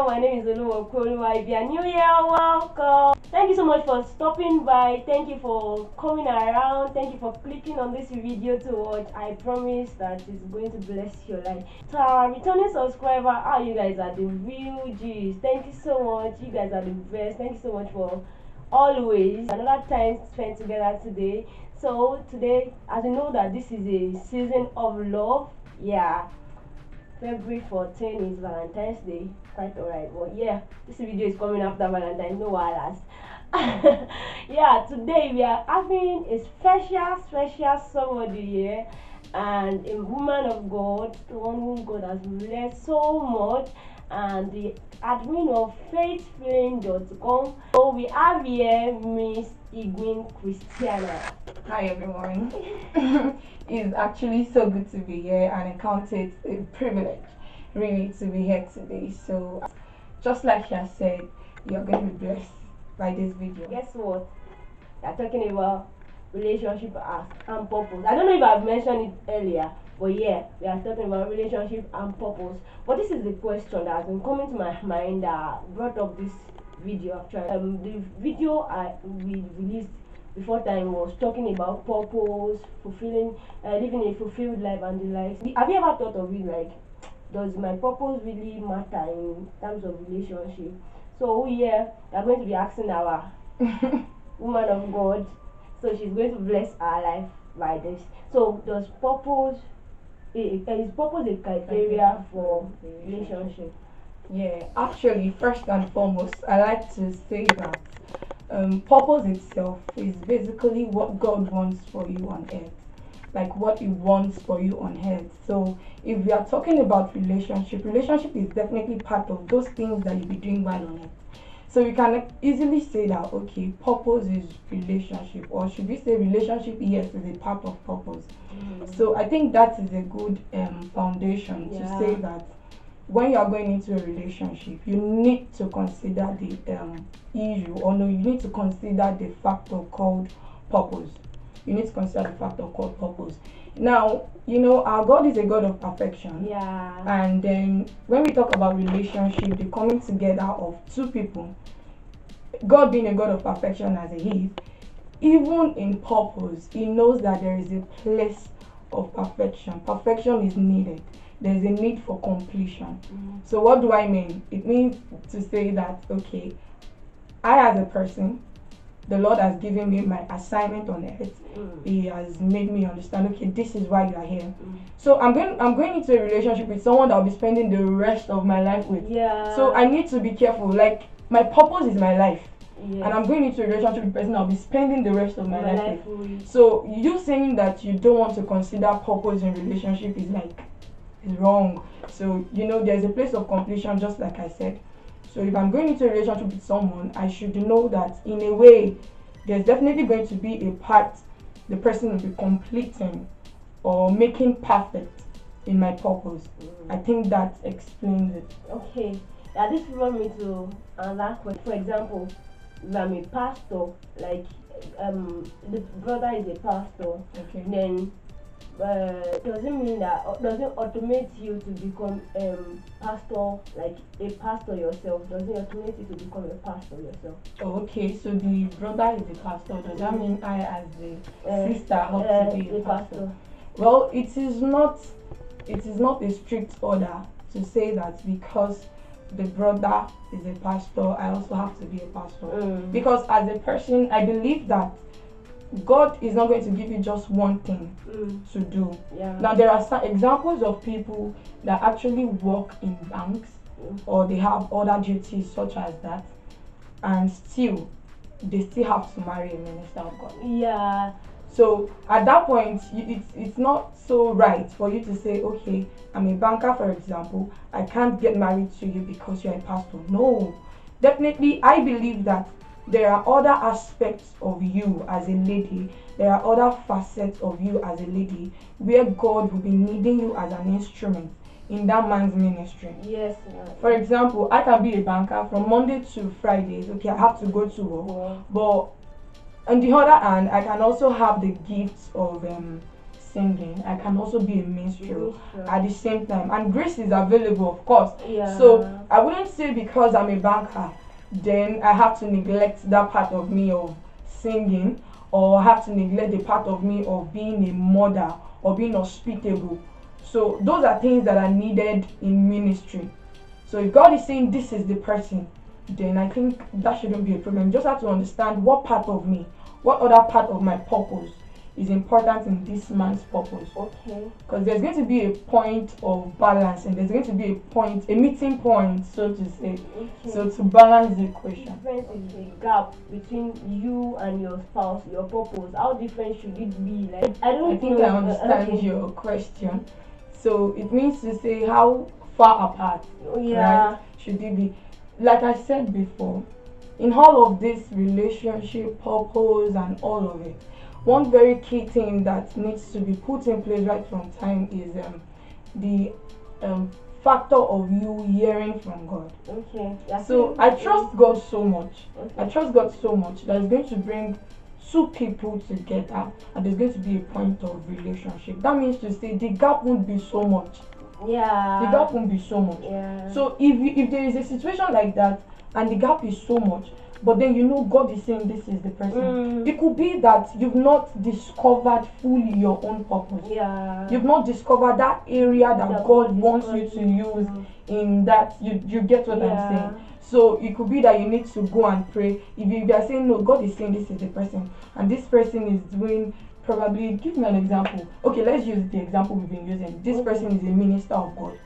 My name is Oluwakoluwa. If you are new here, welcome. Thank you so much for stopping by. Thank you for coming around. Thank you for clicking on this video to watch. I promise that it's going to bless your life. To our returning subscriber, you guys are the real G's. Thank you so much. You guys are the best. Thank you so much for always another time spent together today. So today, as you know that this is a season of love, February 14 is Valentine's Day. Quite alright, but this video is coming after Valentine's, no worries. Today we are having a special somebody here, and a woman of God, the one whom God has blessed so much, and the admin of faithflame.com. So we have here Miss Igbin Christiana. Hi everyone. It's actually so good to be here, and I count it a privilege really to be here today. So just like she has said, you're going to be blessed by this video. Guess what? They're talking about relationship and purpose. I don't know if I've mentioned it earlier, but we are talking about relationship and purpose. But this is the question that has been coming to my mind that brought up this video actually. The video we released before time was talking about purpose, fulfilling, living a fulfilled life and the likes. Have you ever thought of it like, does my purpose really matter in terms of relationship? So we are going to be asking our woman of God, so she's going to bless our life by this. So does purpose, is purpose a criteria for relationship? Yeah, actually, first and foremost, I like to say that purpose itself is basically what God wants for you on earth, like what He wants for you on earth. So if we are talking about relationship is definitely part of those things that you'll be doing while on earth. So you can easily say that, okay, purpose is relationship, or should we say relationship, yes, is a part of purpose. So I think that is a good foundation to say that when you are going into a relationship, you need to consider the you need to consider the factor called purpose. You need to consider the factor called purpose. Now, our God is a God of perfection. Yeah. And then when we talk about relationship, the coming together of two people, God being a God of perfection as He is, even in purpose, He knows that there is a place of perfection. Perfection is needed. There's a need for completion. So what do I mean? It means to say that, okay, I as a person, the Lord has given me my assignment on earth. He has made me understand, okay, this is why you are here. So I'm going into a relationship with someone that I'll be spending the rest of my life with. So I need to be careful. Like, my purpose is my life. And I'm going into a relationship with a person I'll be spending the rest of my life with. So you saying that you don't want to consider purpose in relationship is wrong. So there's a place of completion, just like I said. So if I'm going into a relationship with someone, I should know that in a way there's definitely going to be a part the person will be completing or making perfect in my purpose. I think that explains it. Okay. This brought me to another question. For example, if I'm a pastor, like the brother is a pastor, then does it mean that, does it automate you to become pastor, like a pastor yourself? Does it automate you to become a pastor yourself? Okay, so the brother is a pastor. Does that mean I as the sister have to be a pastor? Well, it is not a strict order to say that because the brother is a pastor, I also have to be a pastor. Because as a person, I believe that God is not going to give you just one thing to do. Now there are some examples of people that actually work in banks or they have other duties such as that, and they still have to marry a minister of God. So at that point, it's not so right for you to say, okay, I'm a banker, for example, I can't get married to you because you're a pastor. No, definitely I believe that there are other aspects of you as a lady, there are other facets of you as a lady where God will be needing you as an instrument in that man's ministry. For example, I can be a banker from Monday to Fridays. Okay, I have to go to work, but on the other hand, I can also have the gifts of singing, I can also be a minstrel Minstrel. at the same time. And grace is available, of course. Yeah. So I wouldn't say because I'm a banker, then I have to neglect that part of me of singing, or have to neglect the part of me of being a mother or being hospitable. So those are things that are needed in ministry. So if God is saying this is the person, then I think that shouldn't be a problem. You just have to understand what part of me, what other part of my purpose is important in this man's purpose. Okay. Because there's going to be a point of balance, and there's going to be a meeting point, so to say. Okay. So to balance the equation. Difference is the gap between you and your spouse, your purpose. How different should it be? Like I think I understand your question. So it means to say how far apart, yeah, right, should it be? Like I said before, in all of this relationship, purpose, and all of it, one very key thing that needs to be put in place right from time is the factor of you hearing from God. Okay. So I trust God so much. Okay. I trust God so much that it's going to bring two people together, and there's going to be a point of relationship. That means to say the gap won't be so much. Yeah. The gap won't be so much. Yeah. So if there is a situation like that and the gap is so much, but then you know God is saying this is the person, it could be that you've not discovered fully your own purpose. Yeah. You've not discovered that area that God wants you to use in that. You get what I'm saying? So it could be that you need to go and pray. If you are saying no, God is saying this is the person, and this person is doing, probably, give me an example. Okay, let's use the example we've been using. This person is a minister of God,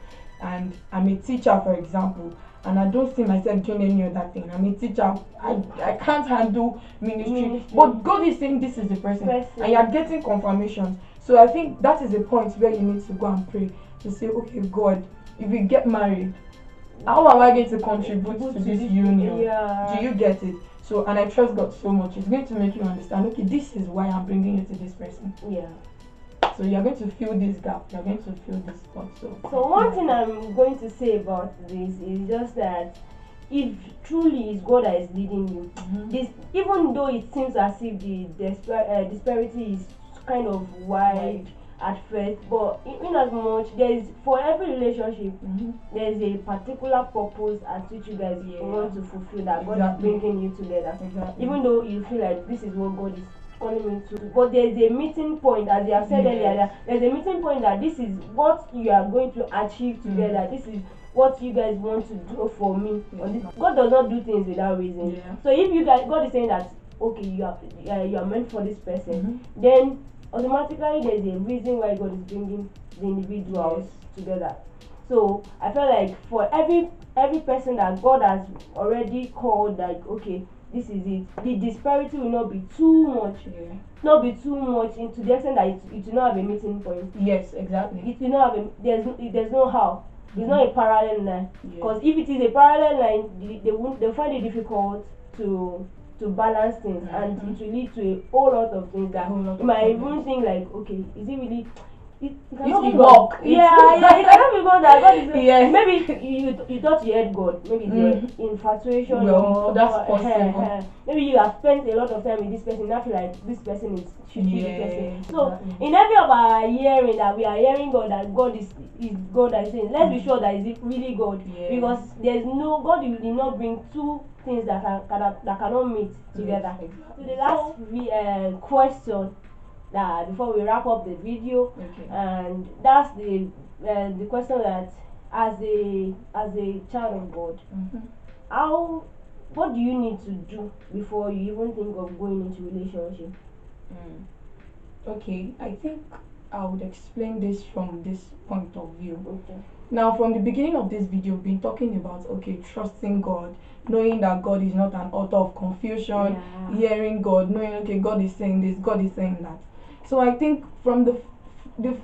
and I'm a teacher, for example, and I don't see myself doing any other thing. I'm a teacher. I can't handle ministry. But God is saying this is the person, and you are getting confirmations. So I think that is a point where you need to go and pray to say, okay, God, if we get married, how am I going to contribute to this union? Yeah. Do you get it? So, and I trust God so much. It's going to make you understand, okay, this is why I'm bringing you to this person. Yeah. So you're going to fill this gap. You're going to fill this spot. So one thing I'm going to say about this is just that if truly it's God that is leading you, this, even though it seems as if the disparity is kind of wide at first, but in as much there is, for every relationship, there is a particular purpose at which you guys want to fulfill, that God is bringing you together. Even though you feel like this is what God is calling me to, but there is a meeting point, as you have said earlier. There's a meeting point that this is what you are going to achieve together. This is what you guys want to do for me. God does not do things without reason. So if you guys, God is saying that okay, you are meant for this person, then automatically there's a reason why God is bringing the individuals together. So I feel like for every person that God has already called, like okay, this is it, the disparity will not be too much. Not be too much into the extent that it will not have a meeting point. Yes, exactly. It will not have there's no how. It's not a parallel line. Because if it is a parallel line, they'll find it difficult to balance things, and it will lead to a whole lot of things that you might even think like, okay, is it really? It cannot be God. It cannot be God. That God is maybe you thought you had God. Maybe it's your infatuation, or that's possible. Maybe you have spent a lot of time with this person. I feel like this person should be the person. So in every of our hearing that we are hearing God, that God is God that is saying, let's be sure that is it really God, because there's no God will not bring two things that cannot meet together. So the last question before we wrap up the video, and that's the question that as a child of God, what do you need to do before you even think of going into relationship? Okay, I think I would explain this from this point of view. Now, from the beginning of this video, we've been talking about trusting God, knowing that God is not an author of confusion, hearing God, knowing God is saying this, God is saying that. So I think from the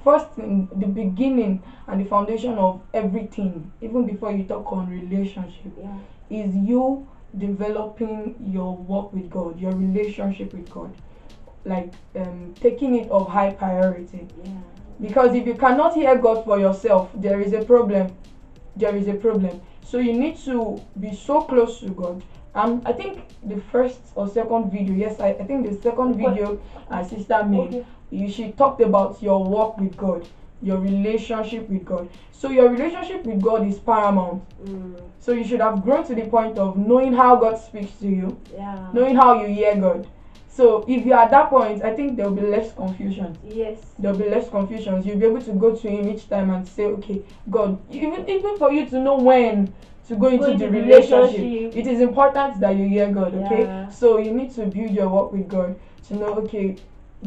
first thing, the beginning and the foundation of everything, even before you talk on relationship, is you developing your walk with God, your relationship with God, like taking it of high priority. Because if you cannot hear God for yourself, there is a problem. So you need to be so close to God. I think the first or second video, I think the second video our sister made She talked about your walk with God, your relationship with God. So your relationship with God is paramount. So you should have grown to the point of knowing how God speaks to you, knowing how you hear God. So if you're at that point, I think there will be less confusion. Yes. There will be less confusion. You'll be able to go to Him each time and say, okay, God, even for you to know when to go into the relationship, it is important that you hear God, okay? Yeah. So you need to build your walk with God to know, okay,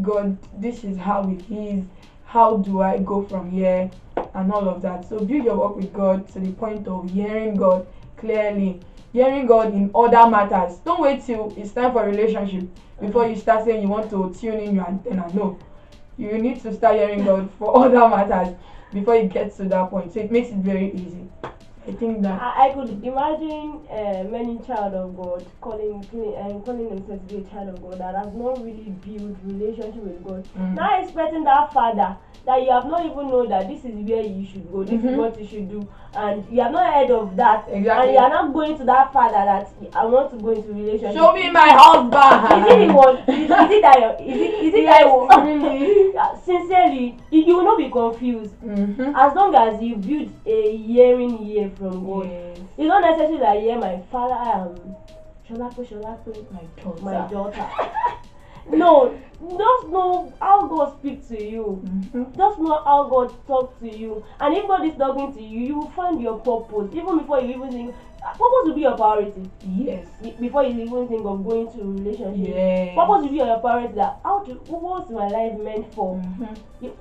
God, this is how it is. How do I go from here? And all of that. So build your walk with God to the point of hearing God clearly, hearing God in other matters. Don't wait till it's time for a relationship before you start saying you want to tune in your antenna. No, you need to start hearing God for other matters before you get to that point. So it makes it very easy. I think that I could imagine many child of God calling themselves to be a child of God that has not really built relationship with God. Now expecting that father that you have not even known that this is where you should go, this is what you should do, and you have not heard of that, and you are not going to that father that I want to go into relationship. Show me my husband. Is it the one? Is it that? Is it that one? Really? Sincerely, you will not be confused as long as you build a hearing ear from God. Yes. It's not necessary that I hear my father Sholape, my daughter. No, just know how God speaks to you. Just know how God talks to you. And if God is talking to you, you will find your purpose. Even before you even think, purpose will be your priority. Yes. Before you even think of going to a relationship. Yes. Purpose will be your priority. That what's my life meant for?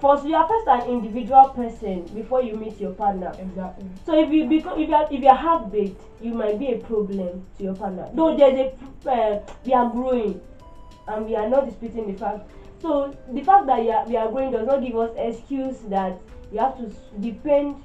First, you are first an individual person before you meet your partner. Exactly. So if you are half-baked, you might be a problem to your partner. Though there's we are growing. And we are not disputing the fact. So the fact that we are growing does not give us excuse that you have to depend,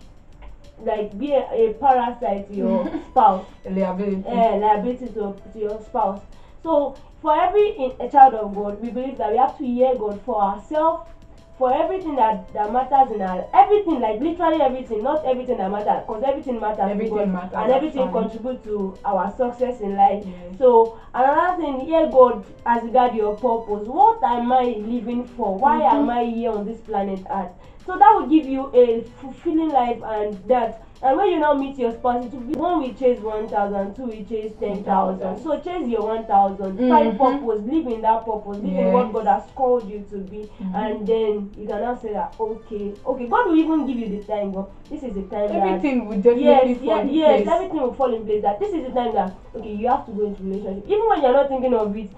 like be a parasite to your spouse. Liability to your spouse. So for a child of God, we believe that we have to hear God for ourselves, for everything that matters in our everything, like literally everything, not everything that matters, because everything matters, and everything contributes to our success in life. Yes. So another thing, hear God as regard your purpose. What am I living for? Why am I here on this planet Earth? So that will give you a fulfilling life, and when you now meet your spouse, it will be one will chase 1,000, two will chase 10,000. So chase your 1,000, find purpose, live in that purpose, live in what God has called you to be, and then you can now say that okay, God will even give you the time, but this is the time everything will definitely fall in place. Everything will fall in place. That this is the time that you have to go into relationship, even when you're not thinking of it.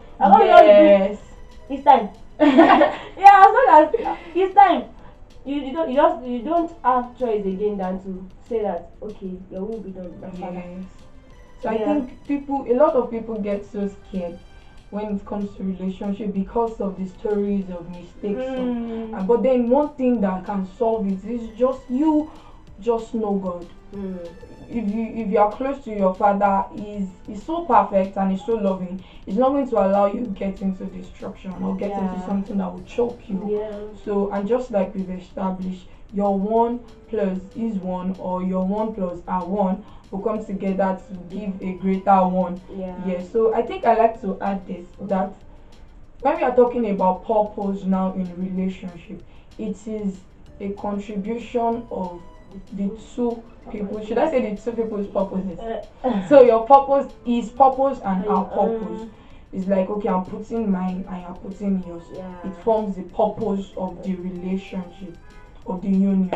It's time. As long as it's time. You don't have choice again than to say that okay, your will be done. Yes. So I think a lot of people get so scared when it comes to relationship because of the stories of mistakes. But then one thing that can solve it is just know God. If you are close to your father, he's so perfect and he's so loving. He's not going to allow you get into destruction or get into something that will choke you. So, and just like we've established, your 1 plus is 1, or your 1 plus are 1 will come together to give a greater 1. So I think I like to add this, that when we are talking about purpose now in relationship, it is a contribution of the two people. Should I say the two people's purposes? So your purpose is purpose and our purpose. It's like, okay, I'm putting mine and you're putting yours. It forms the purpose of the relationship, of the union.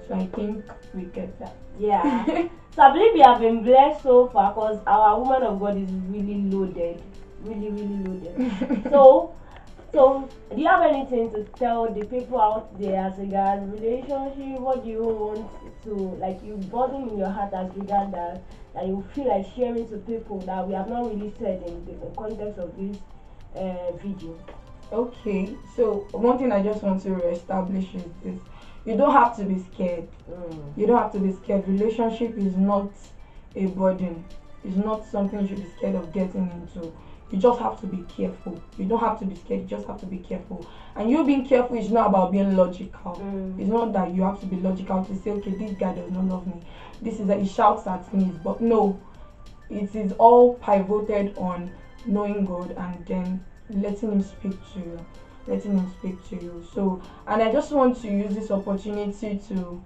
So I think we get that. So I believe we have been blessed so far, because our woman of God is really loaded. Really loaded. So, do you have anything to tell the people out there as regards relationship? What do you want to, like, you burden in your heart as regards that you feel like sharing to people that we have not really said in the context of this video? Okay, so one thing I just want to reestablish is this: you don't have to be scared. You don't have to be scared. Relationship is not a burden. It's not something you should be scared of getting into. You just have to be careful. You don't have to be scared, you just have to be careful. And you being careful is not about being logical. It's not that you have to be logical to say, okay, this guy does not love me. This is that he shouts at me. But no, it is all pivoted on knowing God and then letting him speak to you. letting him speak to you. So, and I just want to use this opportunity to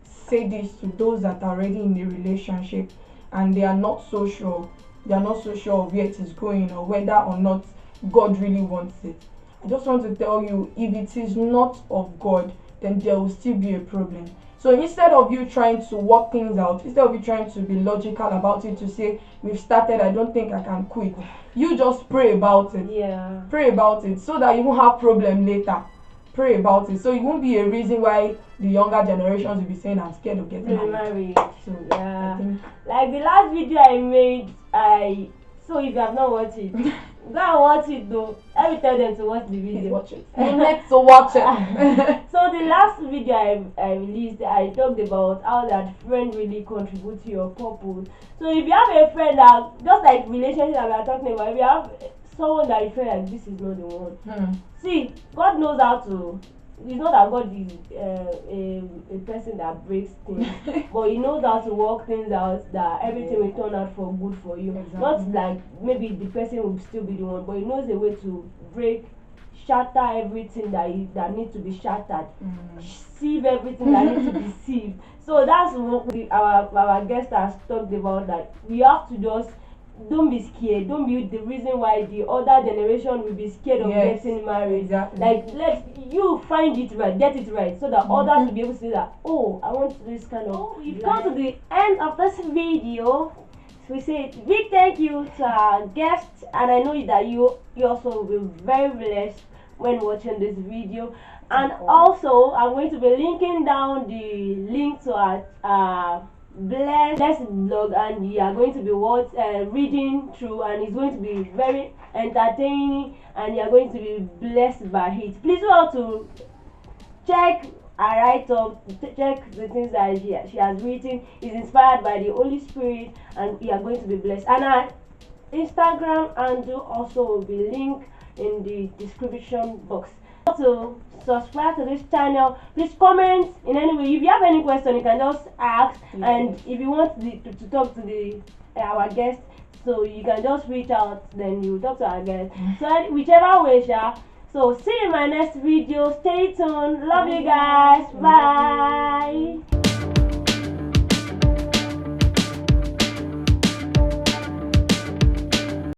say this to those that are already in a relationship and they are not so sure of where it is going or whether or not God really wants it. I just want to tell you, if it is not of God, then there will still be a problem. So instead of you trying to work things out, instead of you trying to be logical about it, to say we've started, I don't think I can quit, you just pray about it. Yeah. Pray about it so that you won't have problem later. Pray about it so it won't be a reason why the younger generations will be saying I'm scared of getting married. So yeah, I think like the last video I made, so if you have not watched it, go and watch it though. Let me tell them to watch the video. Watch it. Next to watch it. So the last video I released, I talked about how that friend really contributes to your purpose. So if you have a friend that, just like relationship that we are talking about, if you have someone that you feel like this is not the one, see, God knows how to. It's not that God is a person that breaks things, but He knows how to work things out, that everything will turn out for good for you. Exactly. Not like maybe the person will still be the one, but He knows a way to shatter everything that needs to be shattered, sieve everything that needs to be sieved. So that's what our guest has talked about, that we have to just don't be scared. Don't be the reason why the other generation will be scared of getting married. Exactly. Like, let you find it right, get it right, so that others will be able to say that, oh, I want this kind of. We've come to the end of this video. So we say a big thank you to our guests, and I know that you also will be very blessed when watching this video. And also, I'm going to be linking down the link to our blessed blog, and you are going to be reading through, and it's going to be very entertaining, and you are going to be blessed by it. Please do how to check her write-up, check the things that she has written. Is inspired by the Holy Spirit, and you are going to be blessed. And our Instagram handle also will be linked in the description box. To subscribe to this channel, please comment in any way. If you have any question, you can just ask, and if you want to talk to our guest, so you can just reach out, then you talk to our guest. So whichever way, so see you in my next video. Stay tuned. Love you guys. Bye.